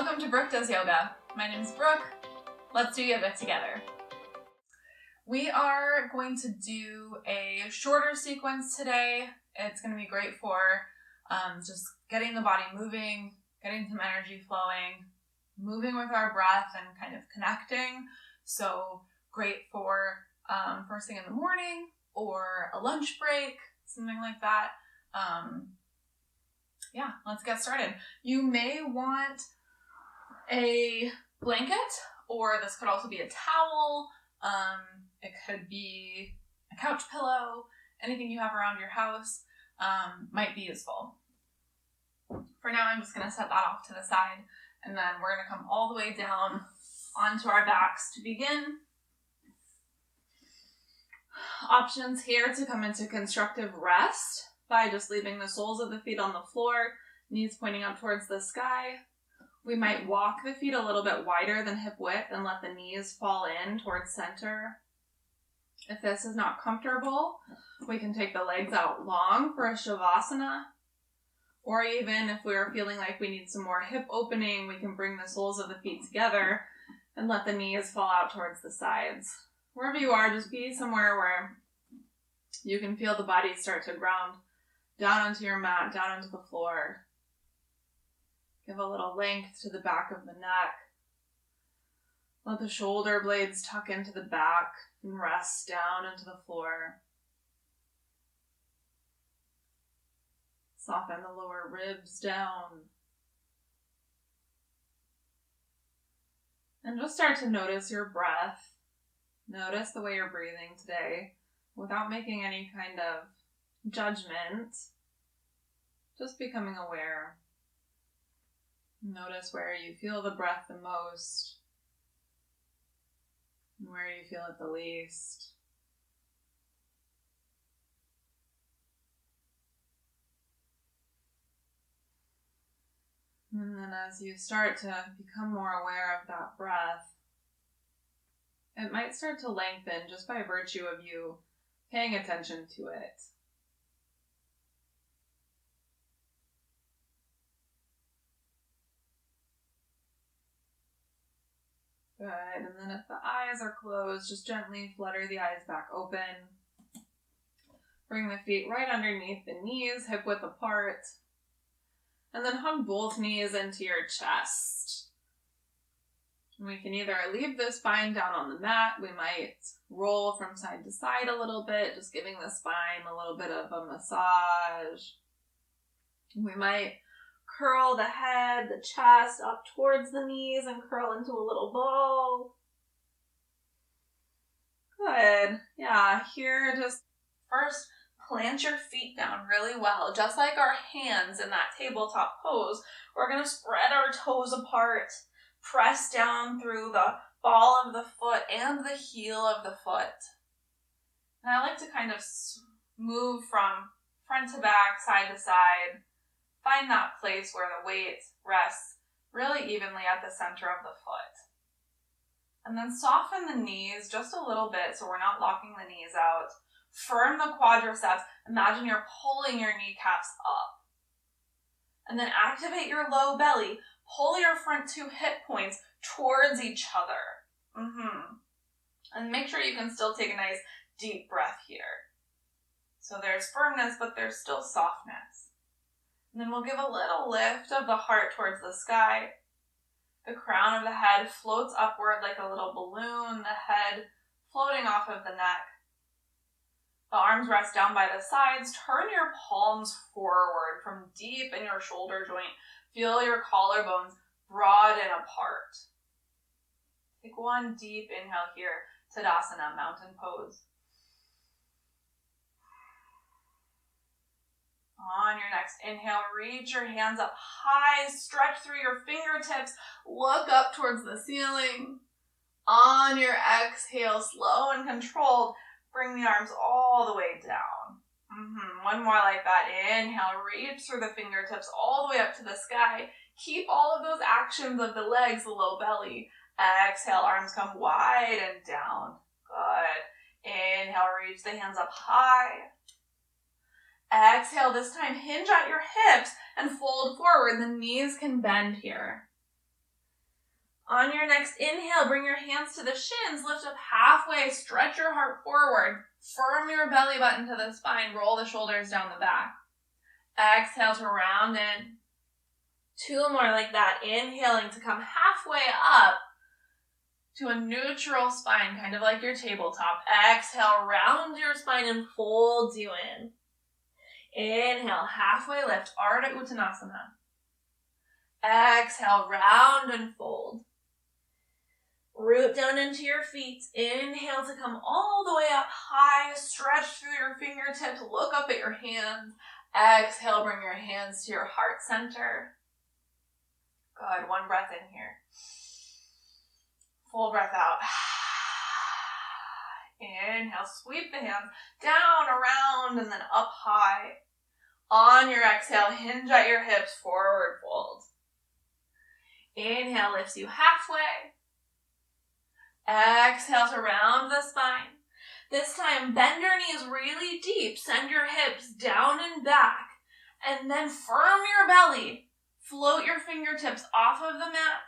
Welcome to Brooke Does Yoga. My name is Brooke. Let's do yoga together. We are going to do a shorter sequence today. It's going to be great for just getting the body moving, getting some energy flowing, moving with our breath and kind of connecting. So great for first thing in the morning or a lunch break, something like that. Let's get started. You may want a blanket, or this could also be a towel. It could be a couch pillow. Anything you have around your house might be useful. For now, I'm just going to set that off to the side, and then we're going to come all the way down onto our backs to begin. Options here to come into constructive rest by just leaving the soles of the feet on the floor, knees pointing up towards the sky. We might walk the feet a little bit wider than hip width and let the knees fall in towards center. If this is not comfortable, we can take the legs out long for a shavasana. Or even if we're feeling like we need some more hip opening, we can bring the soles of the feet together and let the knees fall out towards the sides. Wherever you are, just be somewhere where you can feel the body start to ground down onto your mat, down onto the floor. Give a little length to the back of the neck. Let the shoulder blades tuck into the back and rest down into the floor. Soften the lower ribs down. And just start to notice your breath. Notice the way you're breathing today without making any kind of judgment. Just becoming aware. Notice where you feel the breath the most and where you feel it the least. And then as you start to become more aware of that breath, it might start to lengthen just by virtue of you paying attention to it. Good, and then if the eyes are closed, just gently flutter the eyes back open. Bring the feet right underneath the knees, hip width apart. And then hug both knees into your chest. We can either leave the spine down on the mat. We might roll from side to side a little bit, just giving the spine a little bit of a massage. We might curl the head, the chest up towards the knees and curl into a little ball. Good. Yeah, here just first plant your feet down really well. Just like our hands in that tabletop pose, we're going to spread our toes apart, press down through the ball of the foot and the heel of the foot. And I like to kind of move from front to back, side to side. Find that place where the weight rests really evenly at the center of the foot. And then soften the knees just a little bit so we're not locking the knees out. Firm the quadriceps. Imagine you're pulling your kneecaps up. And then activate your low belly. Pull your front two hip points towards each other. And make sure you can still take a nice deep breath here. So there's firmness, but there's still softness. And then we'll give a little lift of the heart towards the sky. The crown of the head floats upward like a little balloon, the head floating off of the neck. The arms rest down by the sides. Turn your palms forward from deep in your shoulder joint. Feel your collarbones broaden apart. Take one deep inhale here, Tadasana, mountain pose. On your next inhale, reach your hands up high, stretch through your fingertips, look up towards the ceiling. On your exhale, slow and controlled, bring the arms all the way down. One more like that. Inhale, reach through the fingertips all the way up to the sky. Keep all of those actions of the legs, the low belly. Exhale, arms come wide and down. Good. Inhale, reach the hands up high. Exhale, this time hinge at your hips and fold forward. The knees can bend here. On your next inhale, bring your hands to the shins, lift up halfway, stretch your heart forward, firm your belly button to the spine, roll the shoulders down the back. Exhale to round in. 2 more like that, inhaling to come halfway up to a neutral spine, kind of like your tabletop. Exhale, round your spine and fold you in. Inhale, halfway lift, Ardha Uttanasana. Exhale, round and fold. Root down into your feet. Inhale to come all the way up high. Stretch through your fingertips. Look up at your hands. Exhale, bring your hands to your heart center. Good. 1 breath in here. Full breath out. Inhale, sweep the hands down, around, and then up high. On your exhale, hinge at your hips, forward fold. Inhale lifts you halfway. Exhale to round the spine. This time, bend your knees really deep. Send your hips down and back. And then firm your belly. Float your fingertips off of the mat.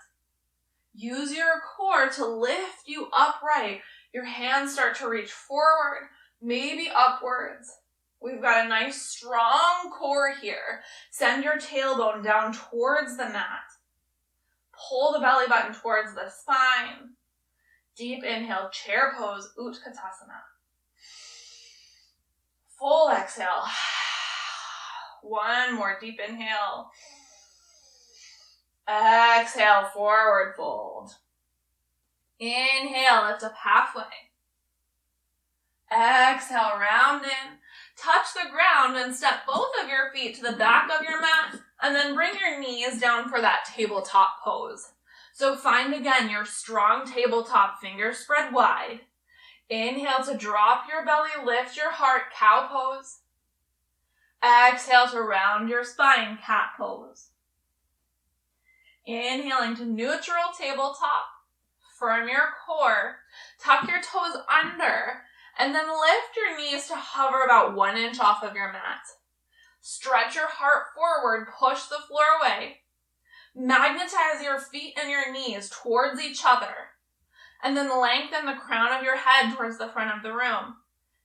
Use your core to lift you upright. Your hands start to reach forward, maybe upwards. We've got a nice strong core here. Send your tailbone down towards the mat. Pull the belly button towards the spine. Deep inhale, chair pose, Utkatasana. Full exhale. 1 more deep inhale. Exhale, forward fold. Inhale, lift up halfway. Exhale, round in. Touch the ground and step both of your feet to the back of your mat, and then bring your knees down for that tabletop pose. So find again your strong tabletop, fingers spread wide. Inhale to drop your belly, lift your heart, cow pose. Exhale to round your spine, cat pose. Inhaling to neutral tabletop. Firm your core. Tuck your toes under. And then lift your knees to hover about 1 inch off of your mat. Stretch your heart forward. Push the floor away. Magnetize your feet and your knees towards each other. And then lengthen the crown of your head towards the front of the room.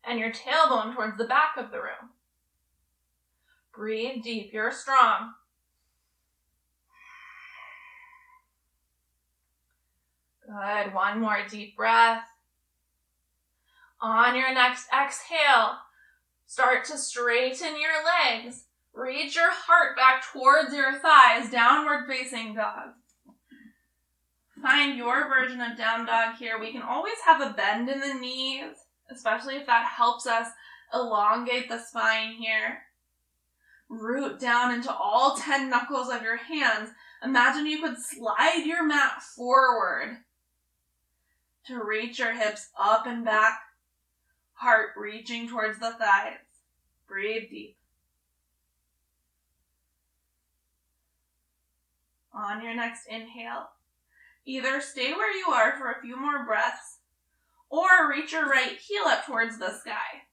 And your tailbone towards the back of the room. Breathe deep. You're strong. Good. 1 more deep breath. On your next exhale, start to straighten your legs. Reach your heart back towards your thighs, downward facing dog. Find your version of down dog here. We can always have a bend in the knees, especially if that helps us elongate the spine here. Root down into all 10 knuckles of your hands. Imagine you could slide your mat forward to reach your hips up and back. Heart reaching towards the thighs. Breathe deep. On your next inhale, either stay where you are for a few more breaths or reach your right heel up towards the sky.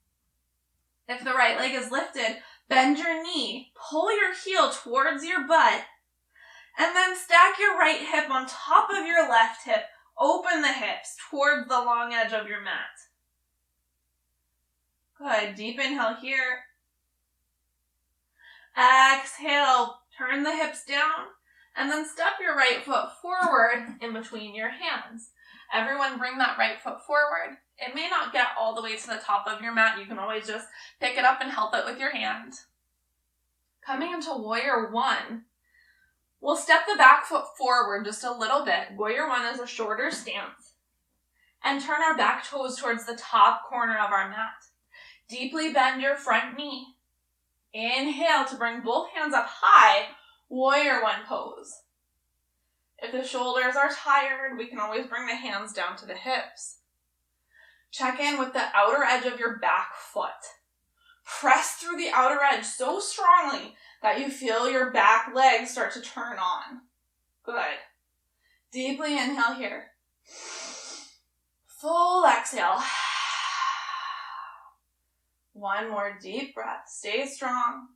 If the right leg is lifted, bend your knee, pull your heel towards your butt, and then stack your right hip on top of your left hip. Open the hips towards the long edge of your mat. Good. Deep inhale here. Exhale. Turn the hips down and then step your right foot forward in between your hands. Everyone bring that right foot forward. It may not get all the way to the top of your mat. You can always just pick it up and help it with your hand. Coming into Warrior 1, we'll step the back foot forward just a little bit. Warrior 1 is a shorter stance. And turn our back toes towards the top corner of our mat. Deeply bend your front knee. Inhale to bring both hands up high, Warrior 1 pose. If the shoulders are tired, we can always bring the hands down to the hips. Check in with the outer edge of your back foot. Press through the outer edge so strongly that you feel your back legs start to turn on. Good. Deeply inhale here. Full exhale. 1 more deep breath. Stay strong.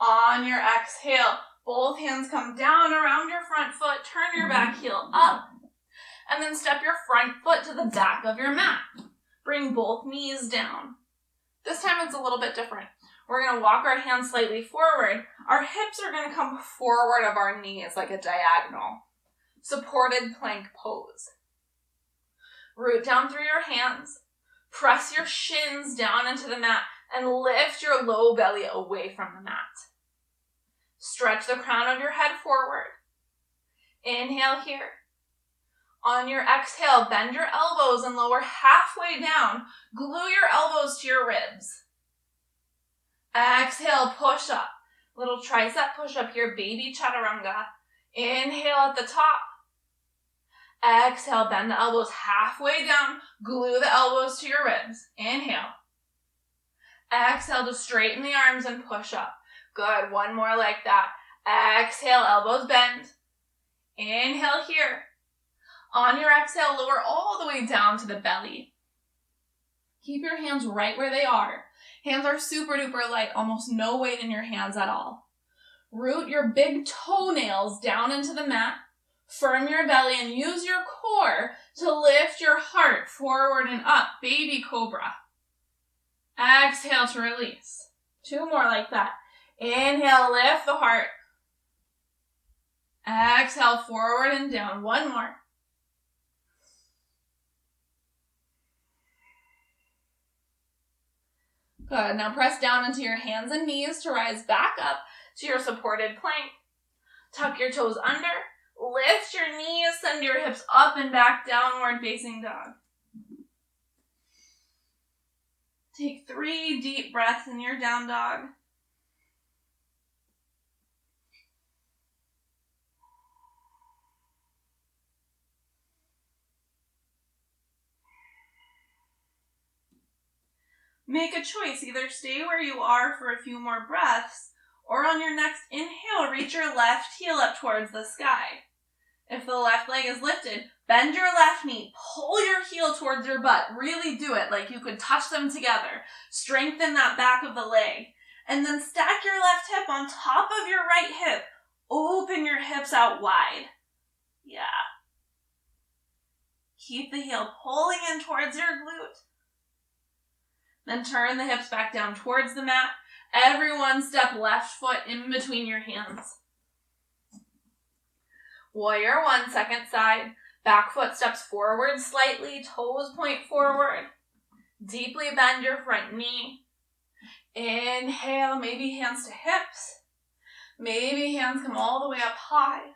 On your exhale, Both hands come down around your front foot, turn your back heel up, and then step your front foot to the back of your mat. Bring both knees down. This time it's a little bit different. We're going to walk our hands slightly forward. Our hips are going to come forward of our knees like a diagonal. Supported plank pose. Root down through your hands. Press your shins down into the mat and lift your low belly away from the mat. Stretch the crown of your head forward. Inhale here. On your exhale, bend your elbows and lower halfway down. Glue your elbows to your ribs. Exhale, push up. Little tricep push up here, baby chaturanga. Inhale at the top. Exhale, bend the elbows halfway down. Glue the elbows to your ribs. Inhale. Exhale to straighten the arms and push up. Good, one more like that. Exhale, elbows bend. Inhale here. On your exhale, lower all the way down to the belly. Keep your hands right where they are. Hands are super duper light, almost no weight in your hands at all. Root your big toenails down into the mat. Firm your belly and use your core to lift your heart forward and up. Baby cobra. Exhale to release. Two more like that. Inhale, lift the heart. Exhale, forward and down. One more. Good. Now press down into your hands and knees to rise back up to your supported plank. Tuck your toes under. Lift your knees. Send your hips up and back, downward facing dog. Take 3 deep breaths in your down dog. Make a choice. Either stay where you are for a few more breaths, or on your next inhale, reach your left heel up towards the sky. If the left leg is lifted, bend your left knee, pull your heel towards your butt. Really do it like you could touch them together. Strengthen that back of the leg. And then stack your left hip on top of your right hip. Open your hips out wide. Yeah. Keep the heel pulling in towards your glute. Then turn the hips back down towards the mat. Everyone step left foot in between your hands. Warrior 1, second side. Back foot steps forward slightly, toes point forward. Deeply bend your front knee. Inhale, maybe hands to hips. Maybe hands come all the way up high.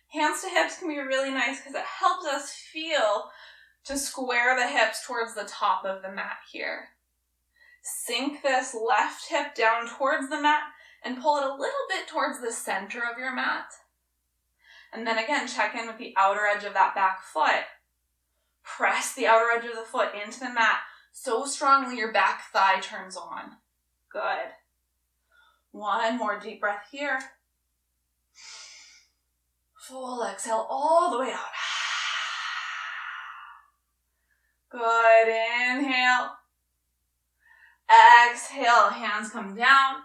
Hands to hips can be really nice because it helps us feel to square the hips towards the top of the mat here. Sink this left hip down towards the mat and pull it a little bit towards the center of your mat. And then again, check in with the outer edge of that back foot. Press the outer edge of the foot into the mat so strongly your back thigh turns on. Good. One more deep breath here. Full exhale all the way out. Good. Inhale. Exhale. Hands come down.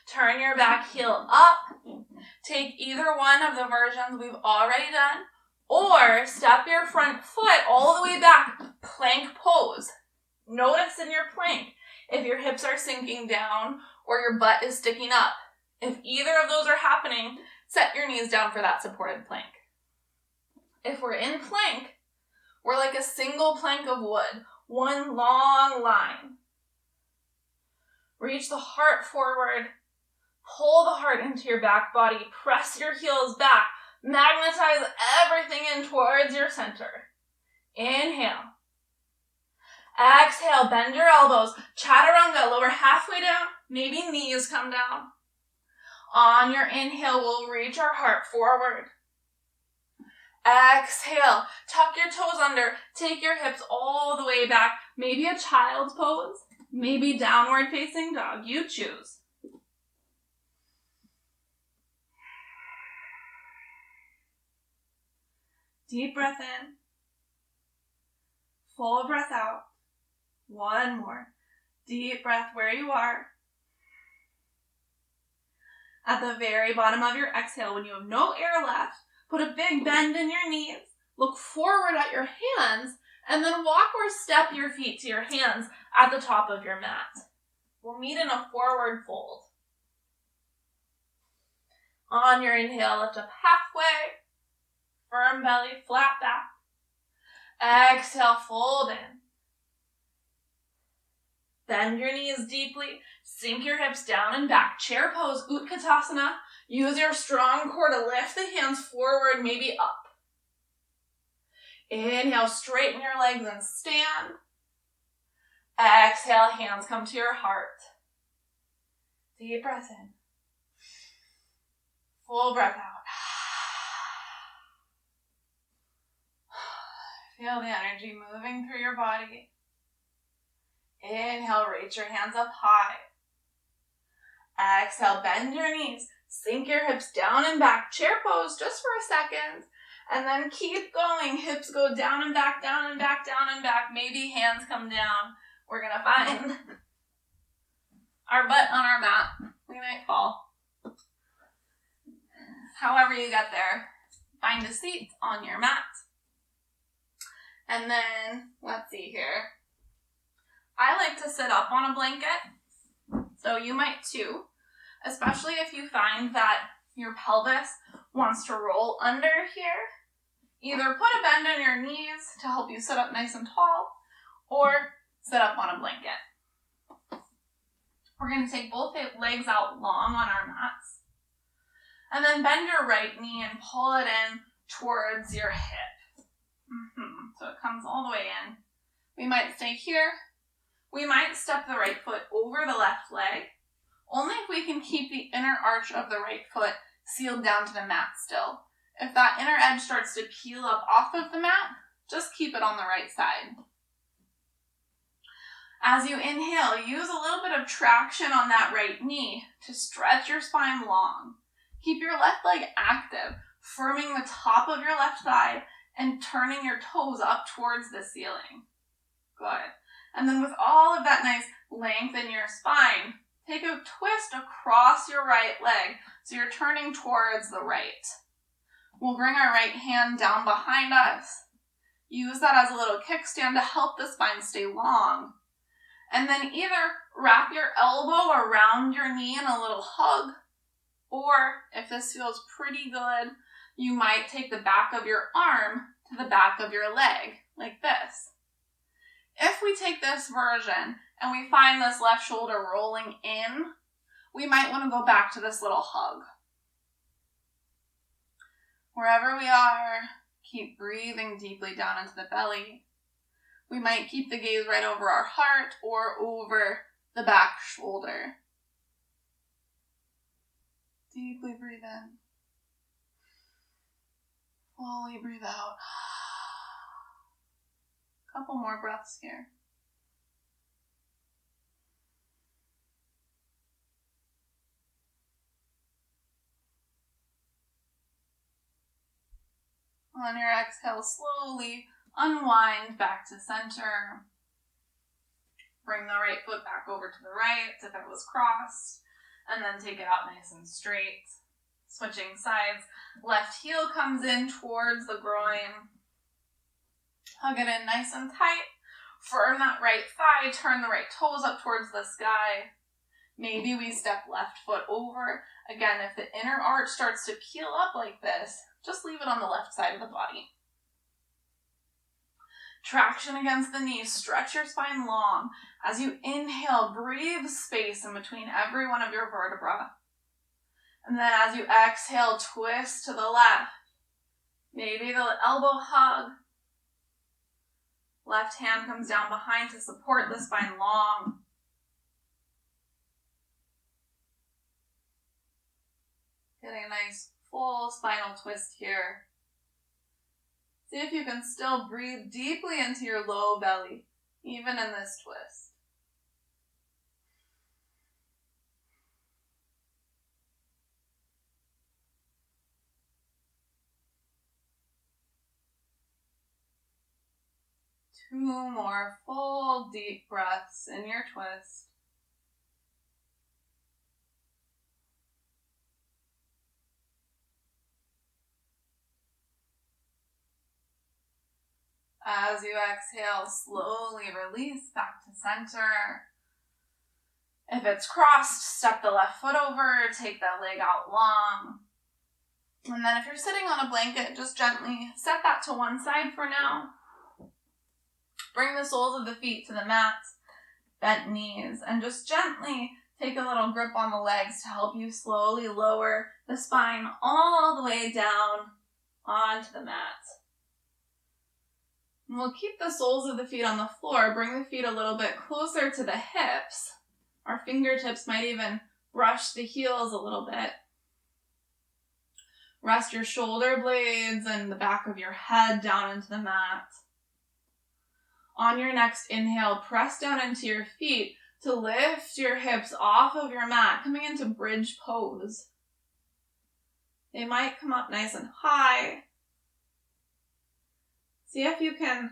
Turn your back heel up. Take either one of the versions we've already done, or step your front foot all the way back. Plank pose. Notice in your plank if your hips are sinking down or your butt is sticking up. If either of those are happening, set your knees down for that supported plank. If we're in plank, we're like a single plank of wood, one long line. Reach the heart forward. Pull the heart into your back body. Press your heels back. Magnetize everything in towards your center. Inhale. Exhale, bend your elbows. Chaturanga, lower halfway down. Maybe knees come down. On your inhale, we'll reach our heart forward. Exhale, tuck your toes under. Take your hips all the way back. Maybe a child's pose. Maybe downward facing dog. You choose. Deep breath in. Full breath out. One more. Deep breath where you are. At the very bottom of your exhale, when you have no air left, put a big bend in your knees, look forward at your hands, and then walk or step your feet to your hands at the top of your mat. We'll meet in a forward fold. On your inhale, lift up halfway, firm belly, flat back. Exhale, fold in. Bend your knees deeply, sink your hips down and back. Chair pose, Utkatasana. Use your strong core to lift the hands forward, maybe up. Inhale, straighten your legs and stand. Exhale, hands come to your heart. Deep breath in. Full breath out. Feel the energy moving through your body. Inhale, reach your hands up high. Exhale, bend your knees. Sink your hips down and back. Chair pose just for a second. And then keep going. Hips go down and back, down and back, down and back. Maybe hands come down. We're going to find our butt on our mat. We might fall. However you get there, find a seat on your mat. And then, let's see here. I like to sit up on a blanket, so you might too, especially if you find that your pelvis wants to roll under here. Either put a bend in your knees to help you sit up nice and tall, or sit up on a blanket. We're going to take both legs out long on our mats, and then bend your right knee and pull it in towards your hip. So it comes all the way in. We might stay here. We might step the right foot over the left leg, only if we can keep the inner arch of the right foot sealed down to the mat still. If that inner edge starts to peel up off of the mat, just keep it on the right side. As you inhale, use a little bit of traction on that right knee to stretch your spine long. Keep your left leg active, firming the top of your left thigh and turning your toes up towards the ceiling. Good. And then with all of that nice length in your spine, take a twist across your right leg so you're turning towards the right. We'll bring our right hand down behind us. Use that as a little kickstand to help the spine stay long. And then either wrap your elbow around your knee in a little hug, or if this feels pretty good, you might take the back of your arm to the back of your leg, like this. If we take this version and we find this left shoulder rolling in, we might want to go back to this little hug. Wherever we are, keep breathing deeply down into the belly. We might keep the gaze right over our heart or over the back shoulder. Deeply breathe in. Fully breathe out. Couple more breaths here. On your exhale, slowly unwind back to center. Bring the right foot back over to the right if it was crossed, and then take it out nice and straight. Switching sides, left heel comes in towards the groin. Hug it in nice and tight. Firm that right thigh, turn the right toes up towards the sky. Maybe we step left foot over. Again, if the inner arch starts to peel up like this, just leave it on the left side of the body. Traction against the knees, stretch your spine long. As you inhale, breathe space in between every one of your vertebrae. And then as you exhale, twist to the left. Maybe the elbow hug. Left hand comes down behind to support the spine long. Getting a nice full spinal twist here. See if you can still breathe deeply into your low belly, even in this twist. Two more full deep breaths in your twist. As you exhale, slowly release back to center. If it's crossed, step the left foot over, take that leg out long. And then if you're sitting on a blanket, just gently set that to one side for now. Bring the soles of the feet to the mat, bent knees, and just gently take a little grip on the legs to help you slowly lower the spine all the way down onto the mat. And we'll keep the soles of the feet on the floor, bring the feet a little bit closer to the hips. Our fingertips might even brush the heels a little bit. Rest your shoulder blades and the back of your head down into the mat. On your next inhale, press down into your feet to lift your hips off of your mat, coming into bridge pose. They might come up nice and high. See if you can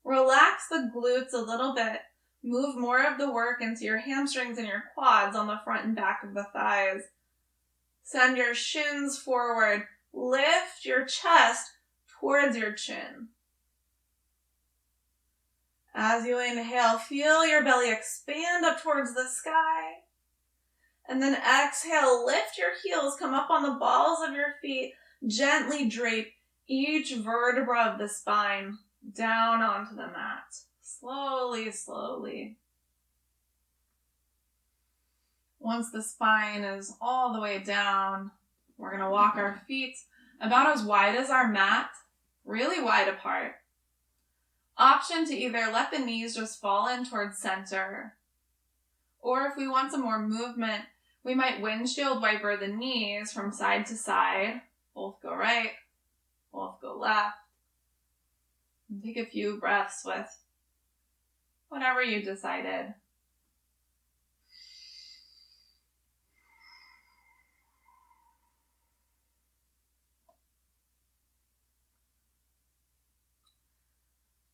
relax the glutes a little bit. Move more of the work into your hamstrings and your quads on the front and back of the thighs. Send your shins forward. Lift your chest towards your chin. As you inhale, feel your belly expand up towards the sky. And then exhale, lift your heels, come up on the balls of your feet. Gently drape each vertebra of the spine down onto the mat. Slowly, slowly. Once the spine is all the way down, we're going to walk our feet about as wide as our mat, really wide apart. Option to either let the knees just fall in towards center, or if we want some more movement, we might windshield wiper the knees from side to side. Both go right, both go left. And take a few breaths with whatever you decided.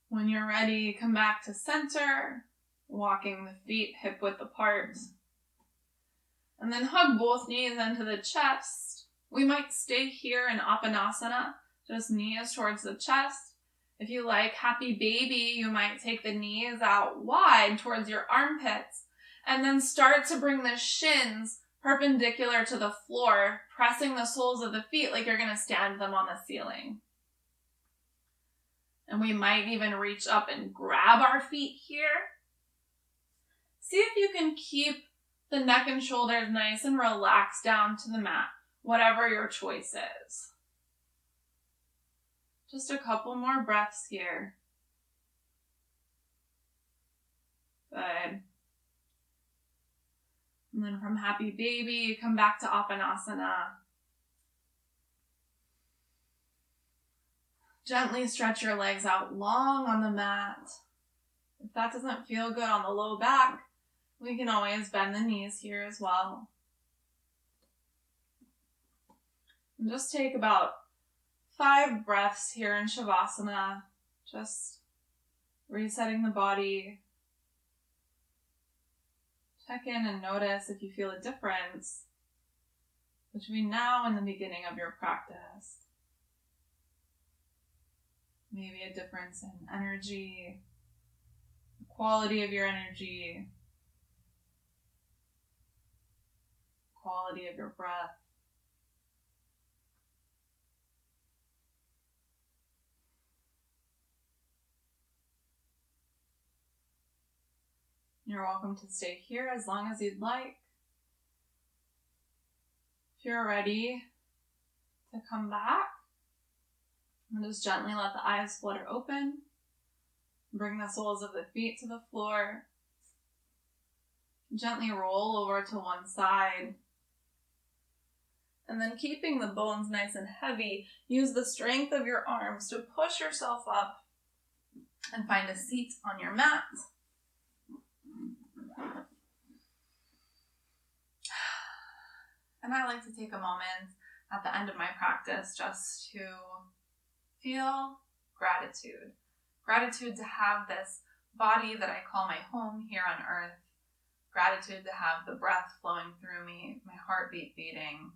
When you're ready, come back to center, walking the feet hip width apart. And then hug both knees into the chest. We might stay here in Apanasana, just knees towards the chest. If you like happy baby, you might take the knees out wide towards your armpits and then start to bring the shins perpendicular to the floor, pressing the soles of the feet like you're going to stand them on the ceiling. And we might even reach up and grab our feet here. See if you can keep the neck and shoulders nice and relaxed down to the mat, whatever your choice is. Just a couple more breaths here. Good. And then from happy baby, come back to Apanasana. Gently stretch your legs out long on the mat. If that doesn't feel good on the low back, we can always bend the knees here as well. And just take about 5 breaths here in Shavasana, just resetting the body. Check in and notice if you feel a difference between now and the beginning of your practice. Maybe a difference in energy, the quality of your energy, quality of your breath. You're welcome to stay here as long as you'd like. If you're ready to come back, and just gently let the eyes flutter open. Bring the soles of the feet to the floor. Gently roll over to one side. And then keeping the bones nice and heavy, use the strength of your arms to push yourself up and find a seat on your mat. And I like to take a moment at the end of my practice just to feel gratitude. Gratitude to have this body that I call my home here on earth. Gratitude to have the breath flowing through me, my heartbeat beating.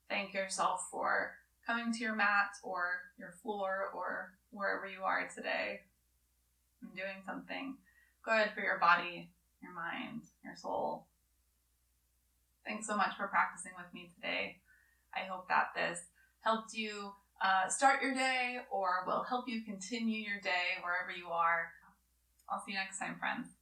Thank yourself for coming to your mat or your floor or wherever you are today and doing something good for your body, your mind, your soul. Thanks so much for practicing with me today. I hope that this helped you start your day or will help you continue your day wherever you are. I'll see you next time, friends.